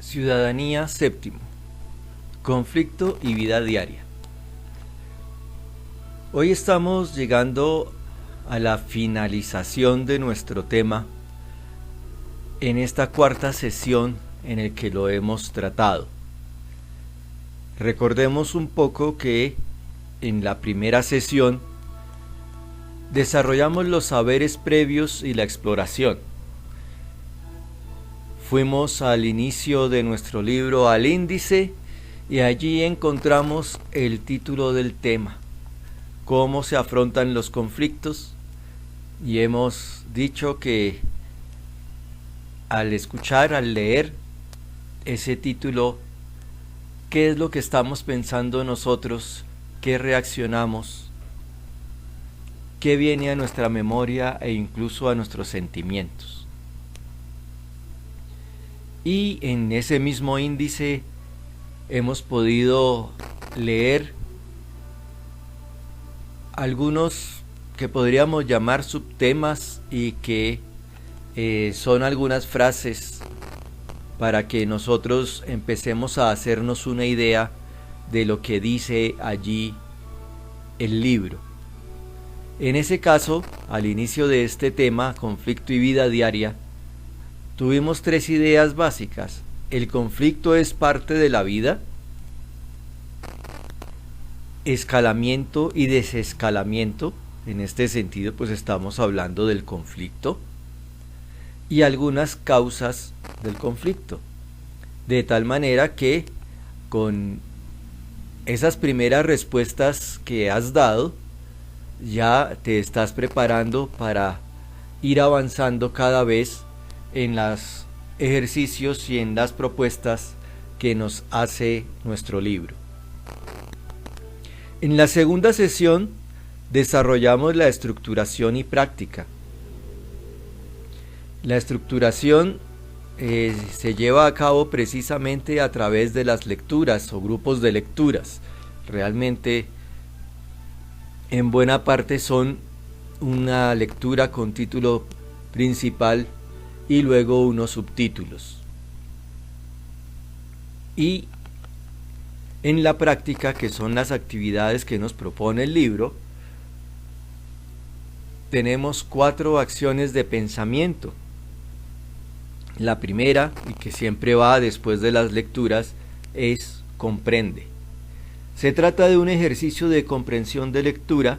Ciudadanía séptimo. Conflicto y vida diaria. Hoy estamos llegando a la finalización de nuestro tema en esta cuarta sesión en el que lo hemos tratado. Recordemos un poco que en la primera sesión desarrollamos los saberes previos y la exploración. Fuimos al inicio de nuestro libro al índice y allí encontramos el título del tema, cómo se afrontan los conflictos, y hemos dicho que al escuchar, al leer ese título, ¿qué es lo que estamos pensando nosotros? ¿Qué reaccionamos? ¿Qué viene a nuestra memoria e incluso a nuestros sentimientos? Y en ese mismo índice hemos podido leer algunos que podríamos llamar subtemas y que son algunas frases para que nosotros empecemos a hacernos una idea de lo que dice allí el libro. En ese caso, al inicio de este tema, conflicto y vida diaria, tuvimos tres ideas básicas. El conflicto es parte de la vida, escalamiento y desescalamiento. En este sentido, pues estamos hablando del conflicto y algunas causas del conflicto. De tal manera que con esas primeras respuestas que has dado, ya te estás preparando para ir avanzando cada vez en los ejercicios y en las propuestas que nos hace nuestro libro. En la segunda sesión desarrollamos la estructuración y práctica. La estructuración se lleva a cabo precisamente a través de las lecturas o grupos de lecturas. Realmente, en buena parte son una lectura con título principal y luego unos subtítulos. Y en la práctica, que son las actividades que nos propone el libro, tenemos 4 acciones de pensamiento. La primera, y que siempre va después de las lecturas, es comprende. Se trata de un ejercicio de comprensión de lectura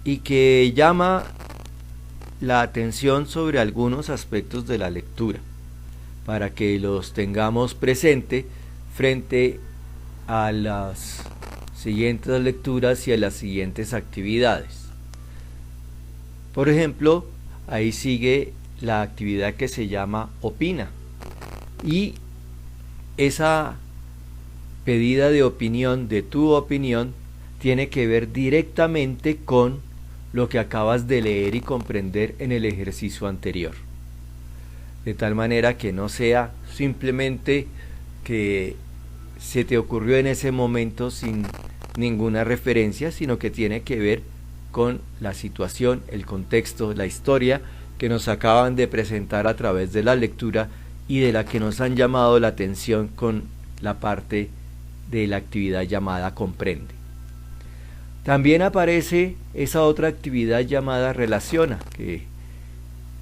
y que llama la atención sobre algunos aspectos de la lectura, para que los tengamos presente frente a las siguientes lecturas y a las siguientes actividades. Por ejemplo, ahí sigue la actividad que se llama opina, y esa pedida de opinión, de tu opinión, tiene que ver directamente con lo que acabas de leer y comprender en el ejercicio anterior. De tal manera que no sea simplemente que se te ocurrió en ese momento sin ninguna referencia, sino que tiene que ver con la situación, el contexto, la historia que nos acaban de presentar a través de la lectura y de la que nos han llamado la atención con la parte de la actividad llamada comprende. También aparece esa otra actividad llamada relaciona, que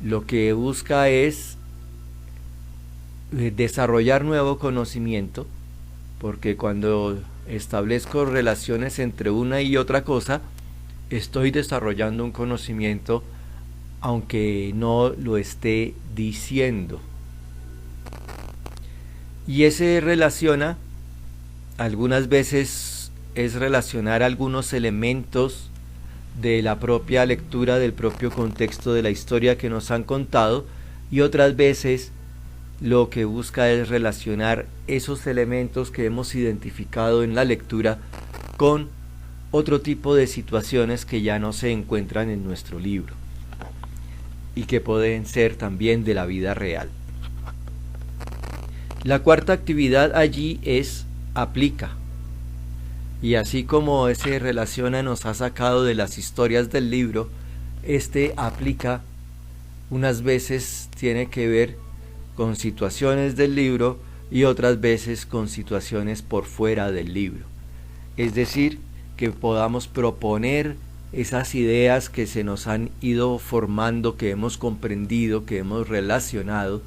lo que busca es desarrollar nuevo conocimiento, porque cuando establezco relaciones entre una y otra cosa, estoy desarrollando un conocimiento aunque no lo esté diciendo. Y ese relaciona, algunas veces es relacionar algunos elementos de la propia lectura, del propio contexto de la historia que nos han contado, y otras veces lo que busca es relacionar esos elementos que hemos identificado en la lectura con otro tipo de situaciones que ya no se encuentran en nuestro libro y que pueden ser también de la vida real. La cuarta actividad allí es aplica. Y así como ese relaciona nos ha sacado de las historias del libro, este aplica unas veces tiene que ver con situaciones del libro y otras veces con situaciones por fuera del libro. Es decir, que podamos proponer esas ideas que se nos han ido formando, que hemos comprendido, que hemos relacionado,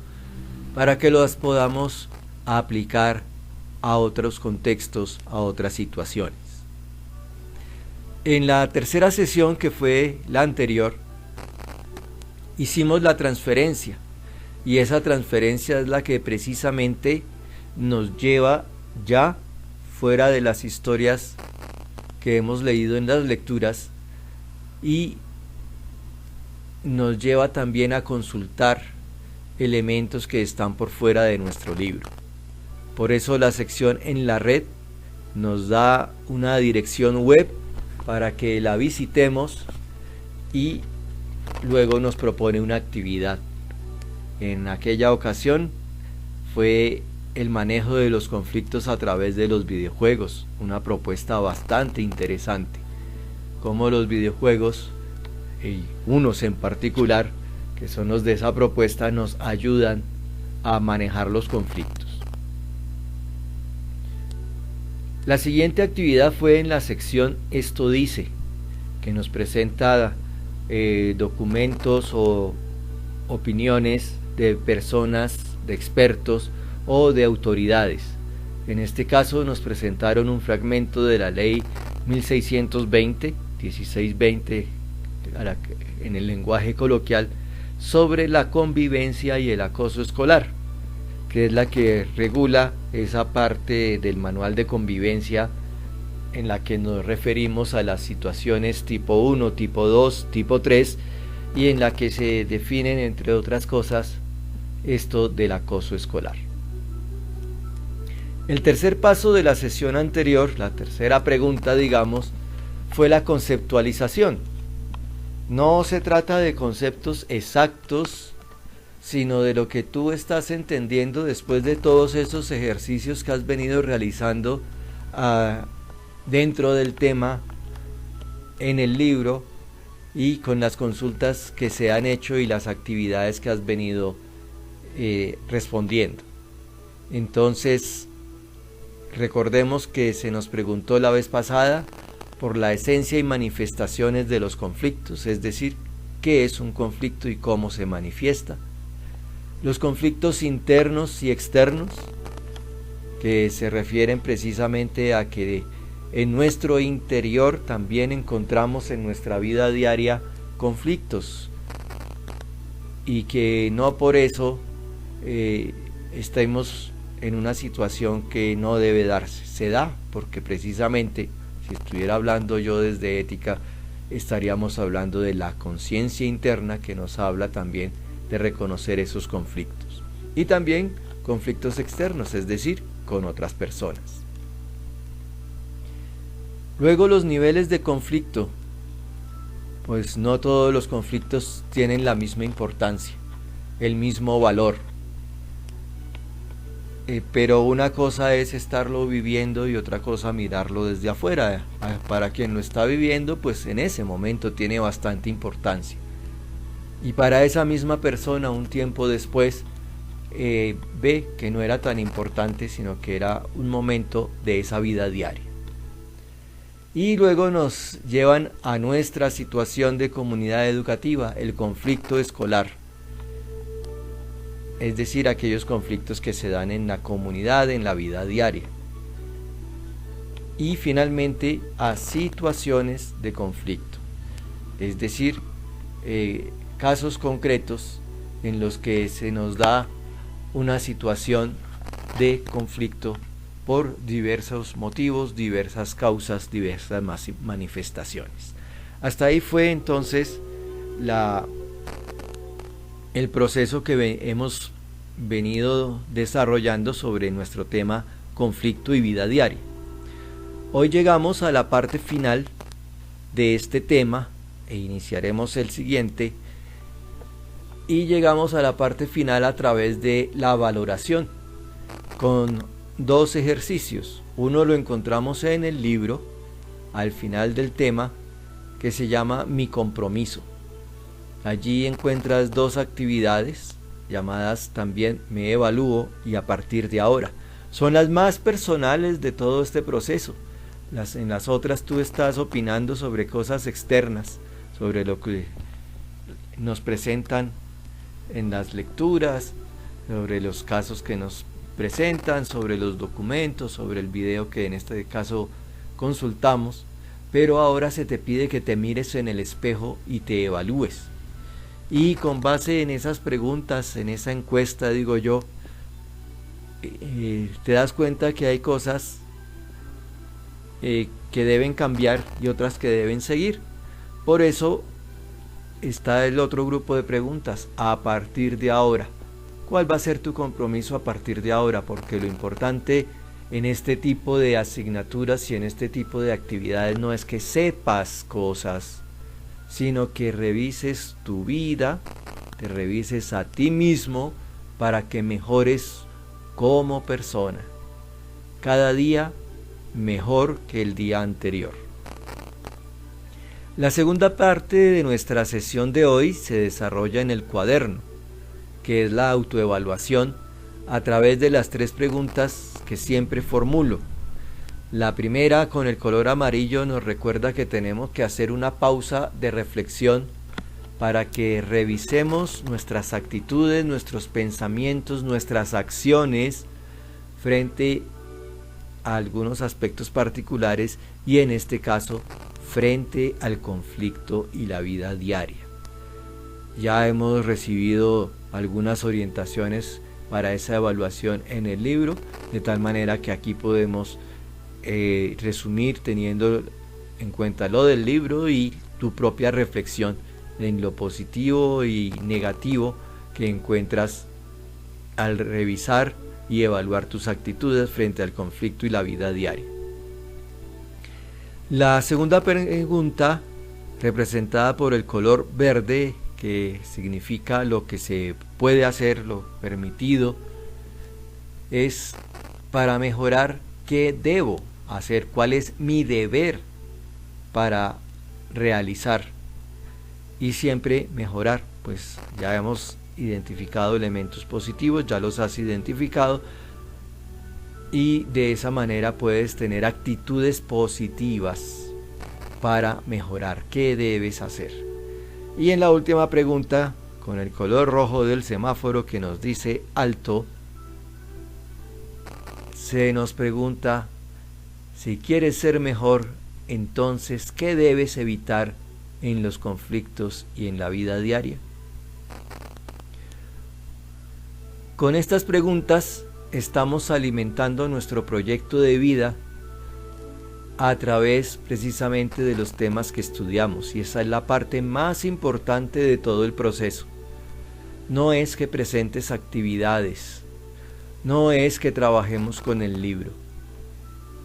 para que las podamos aplicar a otros contextos, a otras situaciones. En la tercera sesión, que fue la anterior, hicimos la transferencia, y esa transferencia es la que precisamente nos lleva ya fuera de las historias que hemos leído en las lecturas, y nos lleva también a consultar elementos que están por fuera de nuestro libro. Por eso la sección en la red nos da una dirección web para que la visitemos y luego nos propone una actividad. En aquella ocasión fue el manejo de los conflictos a través de los videojuegos, una propuesta bastante interesante. Como los videojuegos, y unos en particular, que son los de esa propuesta, nos ayudan a manejar los conflictos. La siguiente actividad fue en la sección Esto dice, que nos presenta documentos o opiniones de personas, de expertos o de autoridades. En este caso nos presentaron un fragmento de la ley 1620 en el lenguaje coloquial, sobre la convivencia y el acoso escolar, que es la que regula esa parte del manual de convivencia en la que nos referimos a las situaciones tipo 1, tipo 2, tipo 3, y en la que se definen, entre otras cosas, esto del acoso escolar. El tercer paso de la sesión anterior, la tercera pregunta, digamos, fue la conceptualización. No se trata de conceptos exactos, sino de lo que tú estás entendiendo después de todos esos ejercicios que has venido realizando dentro del tema, en el libro, y con las consultas que se han hecho y las actividades que has venido respondiendo. Entonces, recordemos que se nos preguntó la vez pasada por la esencia y manifestaciones de los conflictos, es decir, qué es un conflicto y cómo se manifiesta. Los conflictos internos y externos, que se refieren precisamente a que en nuestro interior también encontramos en nuestra vida diaria conflictos, y que no por eso estemos en una situación que no debe darse. Se da porque precisamente, si estuviera hablando yo desde ética, estaríamos hablando de la conciencia interna, que nos habla también de reconocer esos conflictos, y también conflictos externos, es decir, con otras personas. Luego, los niveles de conflicto. Pues no todos los conflictos tienen la misma importancia, el mismo valor, pero una cosa es estarlo viviendo y otra cosa mirarlo desde afuera. Para quien lo está viviendo, pues en ese momento tiene bastante importancia, y para esa misma persona un tiempo después ve que no era tan importante, sino que era un momento de esa vida diaria. Y luego nos llevan a nuestra situación de comunidad educativa, el conflicto escolar, es decir, aquellos conflictos que se dan en la comunidad, en la vida diaria. Y finalmente a situaciones de conflicto, es decir, casos concretos en los que se nos da una situación de conflicto por diversos motivos, diversas causas, diversas manifestaciones. Hasta ahí fue entonces el proceso que hemos venido desarrollando sobre nuestro tema conflicto y vida diaria. Hoy llegamos a la parte final de este tema e iniciaremos el siguiente, y llegamos a la parte final a través de la valoración con dos ejercicios. Uno lo encontramos en el libro al final del tema, que se llama Mi compromiso. Allí encuentras dos actividades llamadas también Me Evalúo y A Partir de Ahora. Son las más personales de todo este proceso. En las otras tú estás opinando sobre cosas externas, sobre lo que nos presentan en las lecturas, sobre los casos que nos presentan, sobre los documentos, sobre el video que en este caso consultamos, pero ahora se te pide que te mires en el espejo y te evalúes. Y con base en esas preguntas, en esa encuesta, digo yo, te das cuenta que hay cosas que deben cambiar y otras que deben seguir. Por eso está el otro grupo de preguntas, a partir de ahora. ¿Cuál va a ser tu compromiso a partir de ahora? Porque lo importante en este tipo de asignaturas y en este tipo de actividades no es que sepas cosas, sino que revises tu vida, te revises a ti mismo para que mejores como persona. Cada día mejor que el día anterior. La segunda parte de nuestra sesión de hoy se desarrolla en el cuaderno, que es la autoevaluación a través de las 3 preguntas que siempre formulo. La primera, con el color amarillo, nos recuerda que tenemos que hacer una pausa de reflexión para que revisemos nuestras actitudes, nuestros pensamientos, nuestras acciones frente a algunos aspectos particulares y en este caso frente al conflicto y la vida diaria. Ya hemos recibido algunas orientaciones para esa evaluación en el libro, de tal manera que aquí podemos resumir teniendo en cuenta lo del libro y tu propia reflexión en lo positivo y negativo que encuentras al revisar y evaluar tus actitudes frente al conflicto y la vida diaria. La segunda pregunta, representada por el color verde, que significa lo que se puede hacer, lo permitido, es para mejorar qué debo hacer, cuál es mi deber para realizar y siempre mejorar. Pues ya hemos identificado elementos positivos, ya los has identificado y de esa manera puedes tener actitudes positivas para mejorar qué debes hacer. Y en la última pregunta, con el color rojo del semáforo que nos dice alto, se nos pregunta: si quieres ser mejor, entonces, ¿qué debes evitar en los conflictos y en la vida diaria? Con estas preguntas estamos alimentando nuestro proyecto de vida a través precisamente de los temas que estudiamos, y esa es la parte más importante de todo el proceso. No es que presentes actividades, no es que trabajemos con el libro,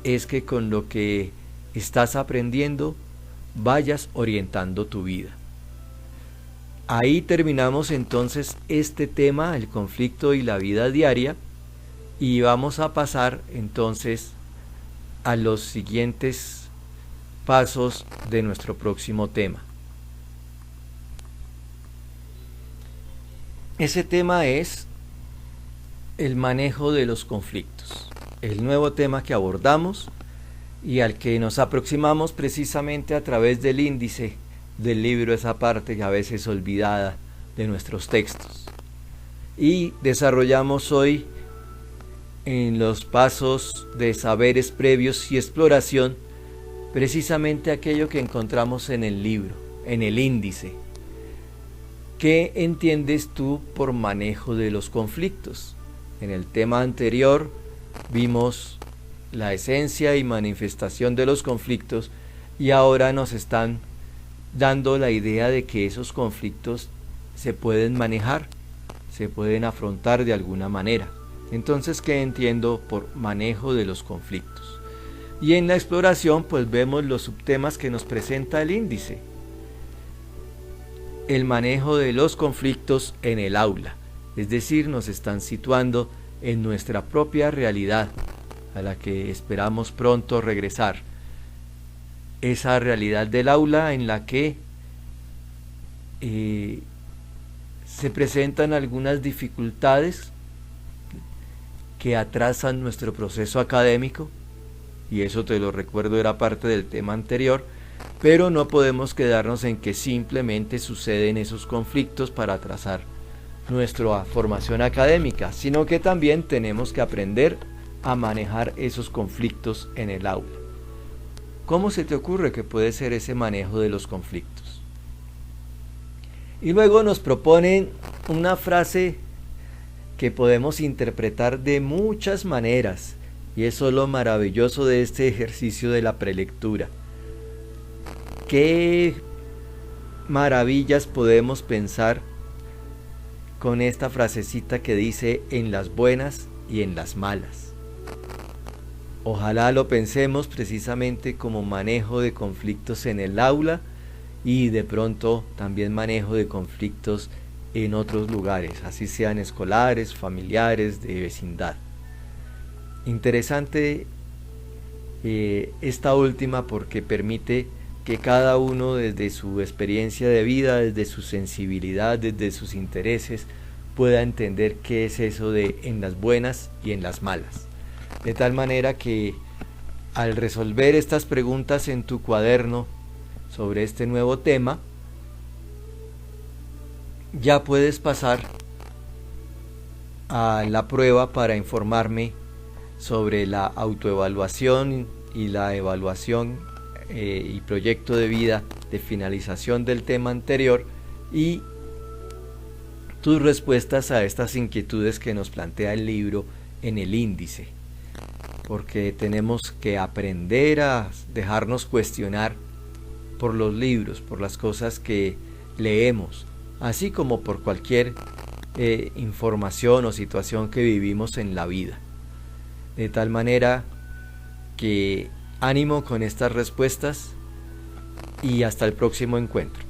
es que con lo que estás aprendiendo vayas orientando tu vida. Ahí terminamos entonces este tema, el conflicto y la vida diaria, y vamos a pasar entonces a los siguientes pasos de nuestro próximo tema. Ese tema es el manejo de los conflictos, el nuevo tema que abordamos y al que nos aproximamos precisamente a través del índice del libro, esa parte que a veces olvidada de nuestros textos. Y desarrollamos hoy en los pasos de saberes previos y exploración precisamente aquello que encontramos en el libro, en el índice. ¿Qué entiendes tú por manejo de los conflictos? En el tema anterior vimos la esencia y manifestación de los conflictos y ahora nos están dando la idea de que esos conflictos se pueden manejar, se pueden afrontar de alguna manera. Entonces, ¿qué entiendo por manejo de los conflictos? Y en la exploración pues vemos los subtemas que nos presenta el índice. El manejo de los conflictos en el aula, es decir, nos están situando en nuestra propia realidad, a la que esperamos pronto regresar. Esa realidad del aula en la que se presentan algunas dificultades que atrasan nuestro proceso académico, y eso te lo recuerdo, era parte del tema anterior, pero no podemos quedarnos en que simplemente suceden esos conflictos para atrasar nuestra formación académica, sino que también tenemos que aprender a manejar esos conflictos en el aula. ¿Cómo se te ocurre que puede ser ese manejo de los conflictos? Y luego nos proponen una frase que podemos interpretar de muchas maneras, y eso es lo maravilloso de este ejercicio de la prelectura. ¿Qué maravillas podemos pensar con esta frasecita que dice en las buenas y en las malas? Ojalá lo pensemos precisamente como manejo de conflictos en el aula y de pronto también manejo de conflictos en otros lugares, así sean escolares, familiares, de vecindad. Interesante esta última porque permite que cada uno desde su experiencia de vida, desde su sensibilidad, desde sus intereses, pueda entender qué es eso de en las buenas y en las malas. De tal manera que al resolver estas preguntas en tu cuaderno sobre este nuevo tema, ya puedes pasar a la prueba para informarme sobre la autoevaluación y la evaluación y proyecto de vida de finalización del tema anterior y tus respuestas a estas inquietudes que nos plantea el libro en el índice, porque tenemos que aprender a dejarnos cuestionar por los libros, por las cosas que leemos, así como por cualquier información o situación que vivimos en la vida. De tal manera que ánimo con estas respuestas y hasta el próximo encuentro.